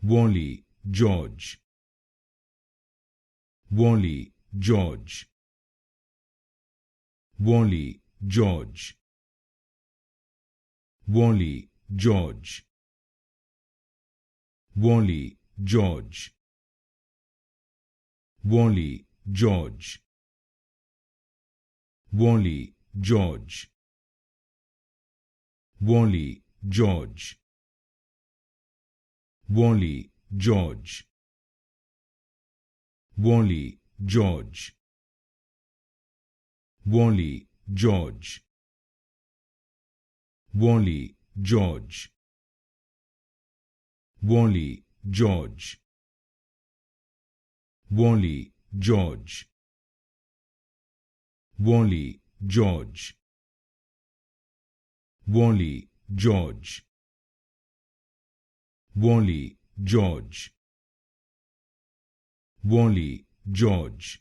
Wally George, Wally George, Wally George, Wally George, Wally George, Wally George, Wally George, Wally George, Wally George, Wally George, Wally George, Wally George, Wally George, Wally George, Wally George, Wally George, Wally George, Wally George,